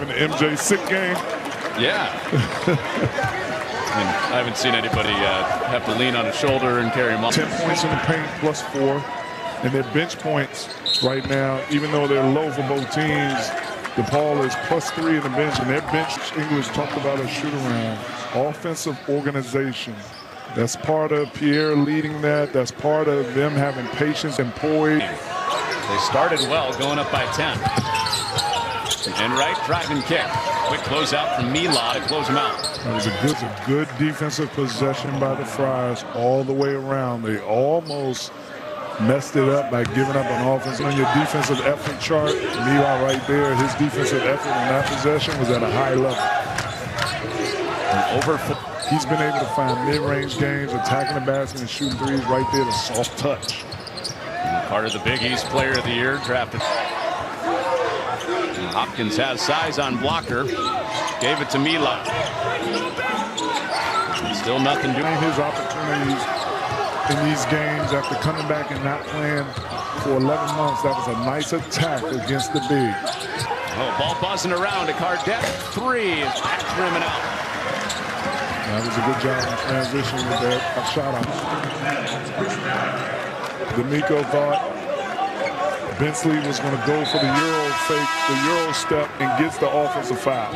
having the MJ sick game. Yeah. I haven't seen anybody have to lean on a shoulder and carry him up. 10 points in the paint plus 4. And their bench points right now, even though they're low for both teams, DePaul is plus 3 in the bench. And their bench, English talked about a shoot-around. Offensive organization. That's part of Pierre leading that. That's part of them having patience and poise. They started well, going up by 10. And right, driving kick. Quick closeout from Mila to close them out. It was a good defensive possession by the Friars all the way around. They almost messed it up by giving up an offense. On your defensive effort chart, Mila right there, his defensive effort on that possession was at a high level. He's been able to find mid-range games, attacking the basket and shooting threes right there, the soft touch. Part of the Big East Player of the Year drafted. Hopkins has size on blocker. Gave it to Mila. Still nothing doing. His opportunities in these games after coming back and not playing for 11 months. That was a nice attack against the big. Oh, ball buzzing around to Cardette. 3 is back rim and out. That was a good job in transition with that shot out. D'Amico thought Bensley was going to go for the Euro fake, the Euro step, and gets the offensive foul.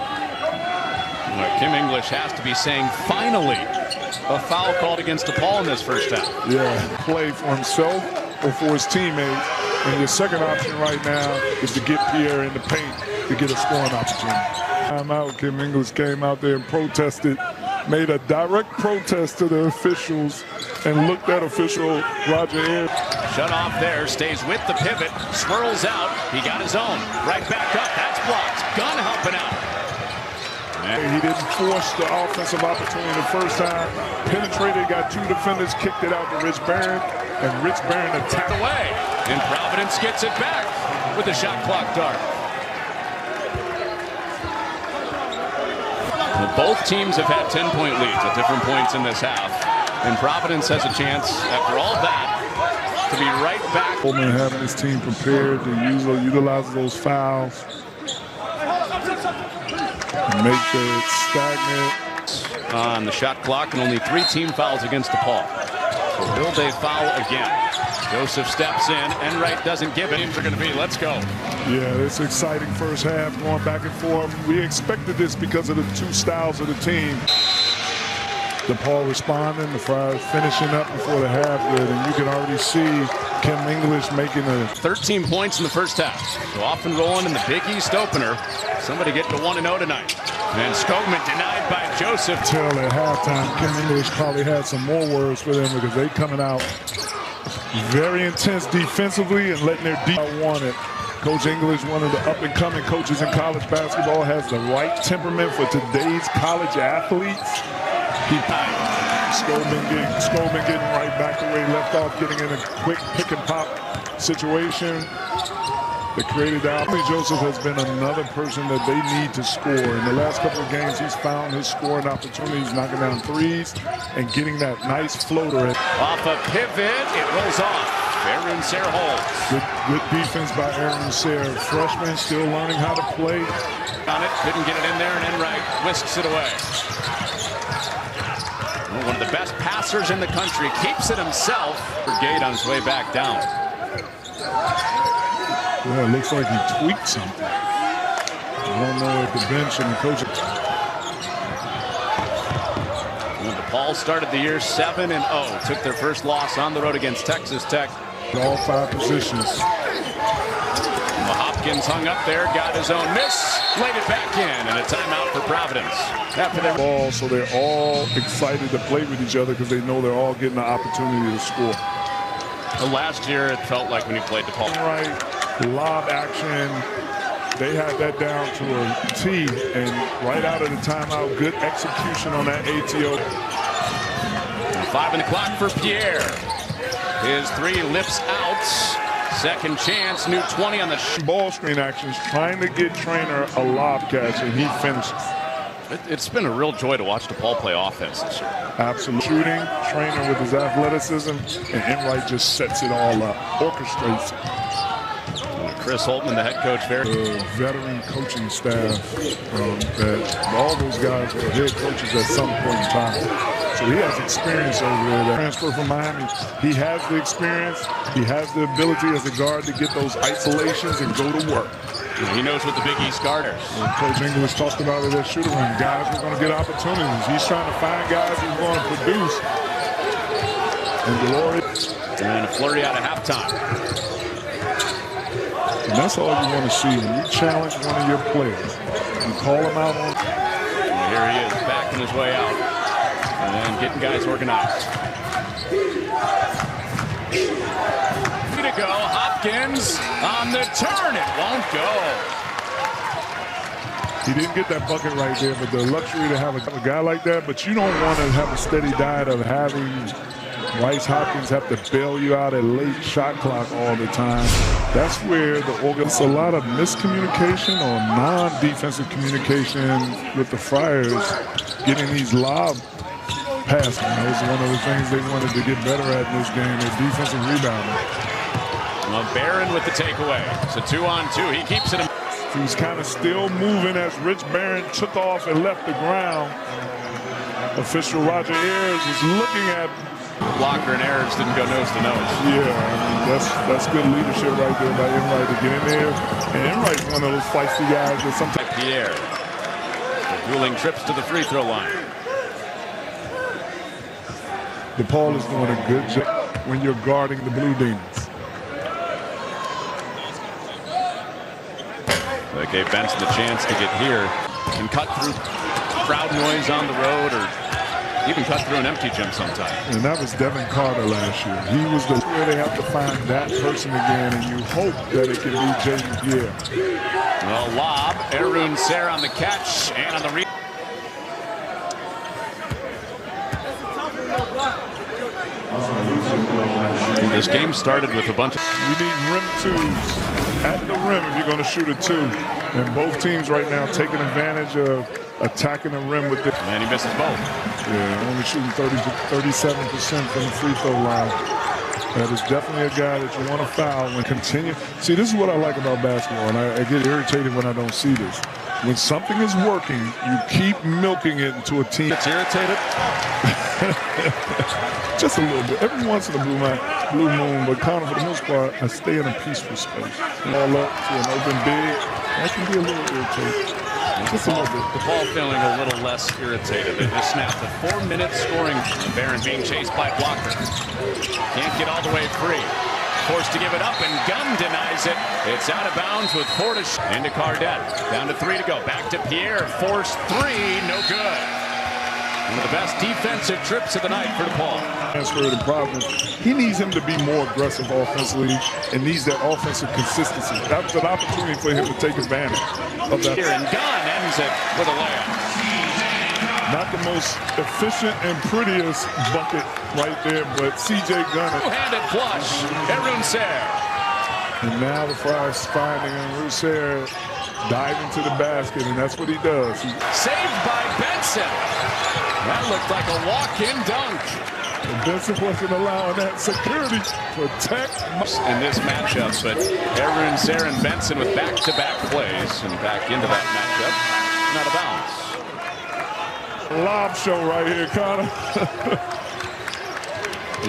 Kim English has to be saying, finally, a foul called against DePaul in this first half. Yeah, play for himself or for his teammates. And your second option right now is to get Pierre in the paint to get a scoring opportunity. Timeout, Kim English came out there and protested, made a direct protest to the officials, and looked at official Roger Ayers. Shut off there, stays with the pivot, swirls out. He got his own. Right back up, that's blocked. Gunn helping out. He didn't force the offensive opportunity the first time. Penetrated, got 2 defenders, kicked it out to Rich Barron, and Rich Barron attacked away. And Providence gets it back with the shot clock dart. Well, both teams have had 10-point leads at different points in this half. And Providence has a chance, after all that, to be right back. Coleman having his team prepared to utilize those fouls. Make it stagnant. On the shot clock, and only 3 team fouls against DePaul. So will they foul again? Joseph steps in. Enright doesn't give it. Teams are going to be, let's go. Yeah, it's exciting first half, going back and forth. We expected this because of the 2 styles of the team. DePaul responding, the Friars finishing up before the half did, and you can already see Kim English making 13 points in the first half. So off and rolling in the Big East opener. Somebody getting to 1-0 tonight. And Skogman denied by Joseph. Till at halftime, Kim English probably had some more words for them because they coming out very intense defensively and letting their deep want it. Coach English, one of the up-and-coming coaches in college basketball, has the right temperament for today's college athletes. Skogman getting right back the way he left off, getting in a quick pick-and-pop situation that created the opportunity. Joseph has been another person that they need to score. In the last couple of games, he's found his scoring opportunities, knocking down threes and getting that nice floater. Off a pivot, it rolls off. Aaron Sayre holds. Good defense by Aaron Sayre. Freshman, still learning how to play. On it, couldn't get it in there, and Enright whisks it away. One of the best passers in the country, keeps it himself. Brigade on his way back down. Yeah, it looks like he tweaked something. I don't know if the bench and the coach. When DePaul started the year 7-0, took their first loss on the road against Texas Tech. All 5 positions. Hopkins hung up there, got his own miss, laid it back in, and a timeout for Providence. After their ball, so they're all excited to play with each other because they know they're all getting the opportunity to score. Well, last year it felt like when you played DePaul. Right, lob action. They had that down to a T, and right out of the timeout, good execution on that ATO. 5 on the clock for Pierre. His 3 lips out. Second chance, new 20 on the ball screen actions, trying to get Trainer a lob catch, and he finishes. It's been a real joy to watch DePaul play offense this year. Absolutely. Shooting, Trainer with his athleticism, and Enright just sets it all up, orchestrates it. Chris Holtman, the head coach, the veteran coaching staff, that all those guys were head coaches at some point in time. So he has experience over there. That transfer from Miami, he has the experience. He has the ability as a guard to get those isolations and go to work. He knows what the Big East guarders. Coach English talked about it at shooter room. Guys are going to get opportunities. He's trying to find guys who's going to produce. And Delores. And a flurry out of halftime. And that's all you want to see when you challenge one of your players. You call him out on. And here he is, backing his way out. And getting guys organized. Way to go, Hopkins on the turn. It won't go. He didn't get that bucket right there, but the luxury to have a guy like that, but you don't want to have a steady diet of having Rice Hopkins have to bail you out at late shot clock all the time. That's where it's a lot of miscommunication or non-defensive communication with the Friars getting these lob passes. That was one of the things they wanted to get better at in this game, their defensive rebounding. Well, Barron with the takeaway. It's a 2-on-2. He keeps it. He was kind of still moving as Rich Barron took off and left the ground. Official Roger Ayers was looking at blocker, and Ayers didn't go nose to nose. Yeah, I mean, that's good leadership right there by Enright to get in there. And Enright's one of those feisty guys that sometimes. Pierre. Dueling trips to the free throw line. DePaul is doing a good job when you're guarding the Blue Demons. That gave Benson the chance to get here and cut through crowd noise on the road, or even cut through an empty gym sometime. And that was Devin Carter last year. He was where they have to find that person again, and you hope that it can be Jaden Pierre. Well, lob, Arun Ser on the catch and on the read. This game started with a bunch of. We need rim twos at the rim if you're going to shoot a two. And both teams right now taking advantage of attacking the rim with the. And he misses both. Yeah, only shooting 37% from the free throw line. That is definitely a guy that you want to foul and continue. See, this is what I like about basketball, and I get irritated when I don't see this. When something is working, you keep milking it into a team. It's irritated? Just a little bit. Every once in a blue moon, but kind of for the most part, I stay in a peaceful space. All up to an open big, that can be a little irritating. Just a little bit. DePaul feeling a little less irritated. They just snapped a 4-minute scoring. Barron being chased by blocker. Can't get all the way free. Forced to give it up, and Gunn denies it. It's out of bounds with 4 to into Cardette. Down to 3 to go. Back to Pierre. Forced 3. No good. One of the best defensive trips of the night for DePaul. Transferred to Providence. He needs him to be more aggressive offensively and needs that offensive consistency. That's an opportunity for him to take advantage of that. Here, and Gunn ends it with a layup. Not the most efficient and prettiest bucket right there, but C.J. Gunn. Two-handed flush. Arun Ser. And now the Friars finding Arun Ser diving to the basket, and that's what he does. Saved by Benson. That looked like a walk-in dunk. And Benson wasn't allowing that security protect in this matchup, but Arun Ser and Benson with back-to-back plays and back into that matchup. Not a bounce. Lob show right here, Connor.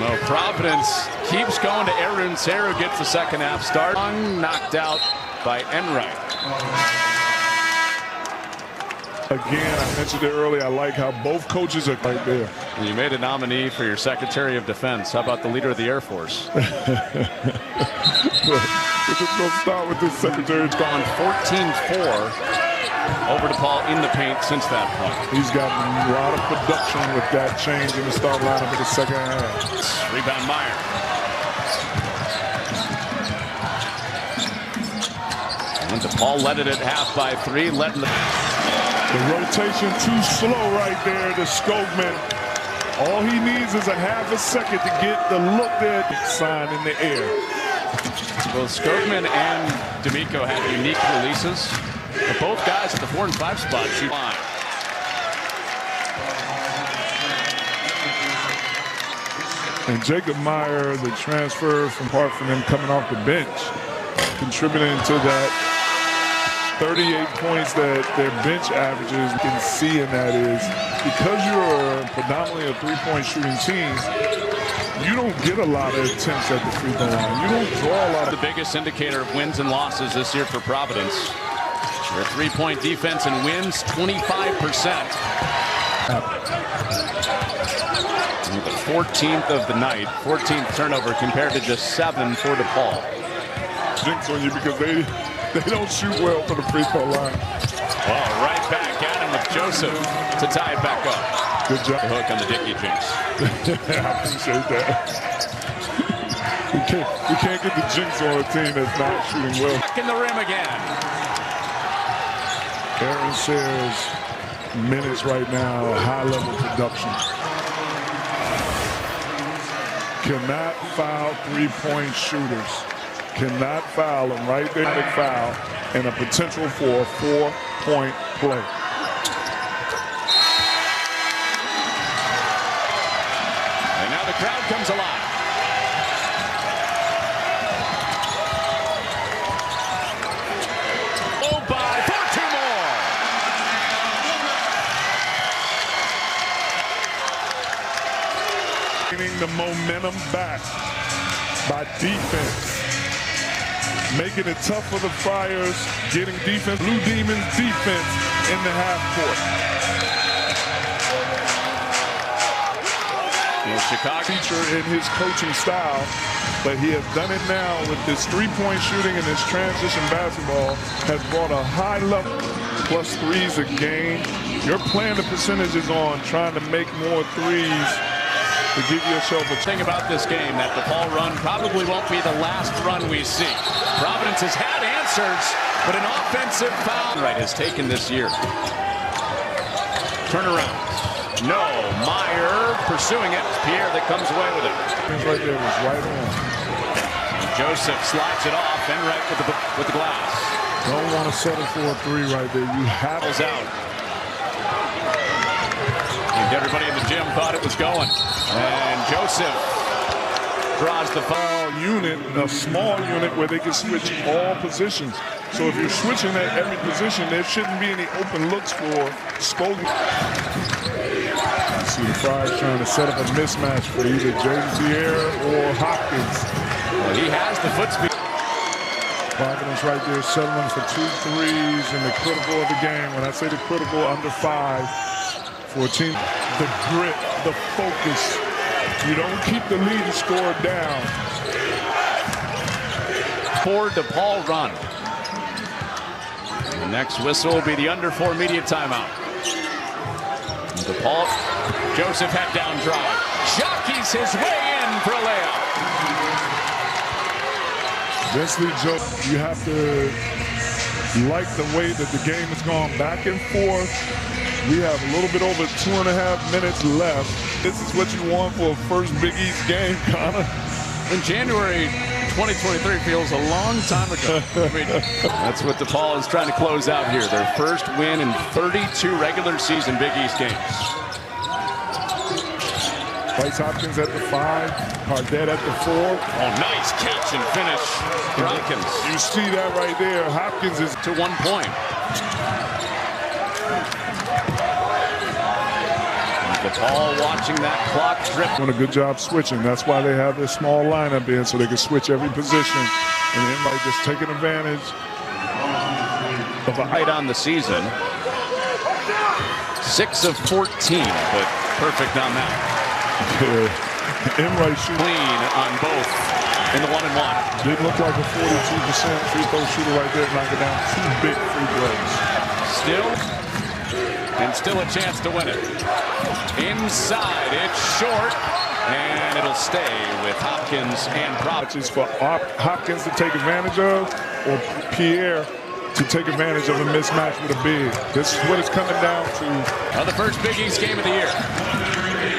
No, Providence keeps going to Arun Ser, who gets the second half start. Knocked out by Enright. Again, I mentioned it earlier, I like how both coaches are right there. You made a nominee for your Secretary of Defense. How about the leader of the Air Force? We're just going to start with this Secretary. It's gone 14-4 over DePaul in the paint since that point. He's got a lot of production with that change in the start lineup in the second half. Rebound Meyer. And DePaul led it at half by 3. The rotation too slow right there to Skogman. All he needs is a half a second to get the look there. Sign in the air. Both Skogman and D'Amico had unique releases. But both guys at the 4 and 5 spot shoot line. And Jacob Meyer, the transfer from him coming off the bench. contributing to that 38 points that their bench averages. You can see in that is because you're predominantly a three-point shooting team, you don't get a lot of attempts at the free throw line. You don't draw a lot of. The biggest indicator of wins and losses this year for Providence. Their three-point defense and wins 25%. The 14th of the night, 14th turnover compared to just 7 for DePaul. Jinx on you because they don't shoot well for the free throw line. Well, right back at him with Joseph to tie it back up. Good job. The hook on the Dickey Jinx. I appreciate that. we can't get the jinx on a team that's not shooting well. Back in the rim again. Aaron says minutes right now, high level production. Cannot foul three-point shooters. Cannot foul them right there. Foul and a potential for a 4-point play. And now the crowd comes alive. Oh, by for 2 more. Getting the momentum back by defense. Making it tough for the Friars, getting defense, Blue Demons defense in the half court. Chicago Teacher in his coaching style, but he has done it now with this three-point shooting and this transition basketball has brought a high level, plus threes a game. You're playing the percentages on trying to make more threes to give yourself a thing about this game. That DePaul run probably won't be the last run we see. Providence has had answers, but an offensive foul has taken this year. Turn around. No, Meyer pursuing it. Pierre that comes away with it. Right there was right on. Joseph slides it off. Enright with the glass. Don't want to settle for a three right there. You have it out. And everybody in the gym thought it was going. And Joseph draws the foul unit, a small unit where they can switch all positions. So if you're switching at every position, there shouldn't be any open looks for Spoley. You see the Friars trying to set up a mismatch for either James Pierre or Hopkins. Well, he has the foot speed. Providence right there settling for 2 threes in the critical of the game. When I say the critical, under 5 for a team. The grit, the focus. You don't keep the lead score down. For DePaul run. The next whistle will be the under 4 media timeout. DePaul, Joseph had down drive. Jockeys his way in for a layup. Eventually, Joe, you have to like the way that the game has gone back and forth. We have a little bit over 2.5 minutes left. This is what you want for a first Big East game, Connor. In January 2023 feels a long time ago. I mean, that's what DePaul is trying to close out here. Their first win in 32 regular season Big East games. Bryce Hopkins at the 5, Cardet at the 4. Oh, nice catch and finish for Hopkins. You see that right there. Hopkins is to 1 point. DePaul watching that clock drip. Doing a good job switching. That's why they have this small lineup in, so they can switch every position. And anybody just taking advantage of a height on the season. 6 of 14, but perfect on that. Enright shooting clean on both in the 1-and-1. Didn't look like a 42% free throw shooter right there, knocking down 2 big free throws. Still a chance to win it. Inside, it's short, and it'll stay with Hopkins and Providence. For Hopkins to take advantage of, or Pierre to take advantage of a mismatch with a big. This is what it's coming down to. The first Big East game of the year.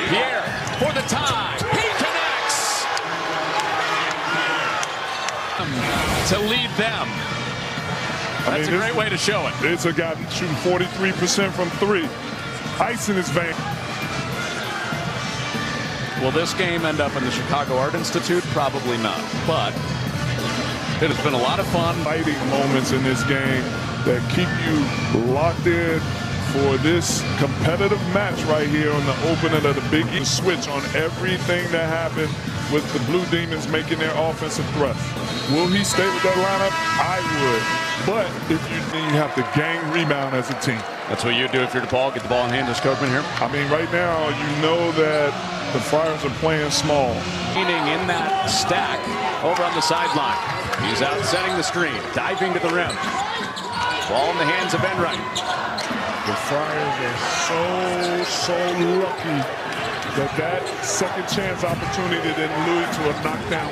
Pierre for the tie. He connects to lead them. That's a great way to show it. It's a guy shooting 43% from 3. Ice in his vein. Will this game end up in the Chicago Art Institute? Probably not. But It has been a lot of fun. Exciting moments in this game that keep you locked in for this competitive match right here on the opening of the Big East. Switch on everything that happened with the Blue Demons making their offensive thrust. Will he stay with that lineup? I would. But if you have to gang rebound as a team. That's what you do if you're DePaul. Get the ball in hand. Just Copeman here. I mean, right now, you know that the Friars are playing small. Leaning in that stack over on the sideline. He's out setting the screen, diving to the rim. Ball in the hands of Enright. The Friars are so lucky that second chance opportunity didn't lead to a knockdown.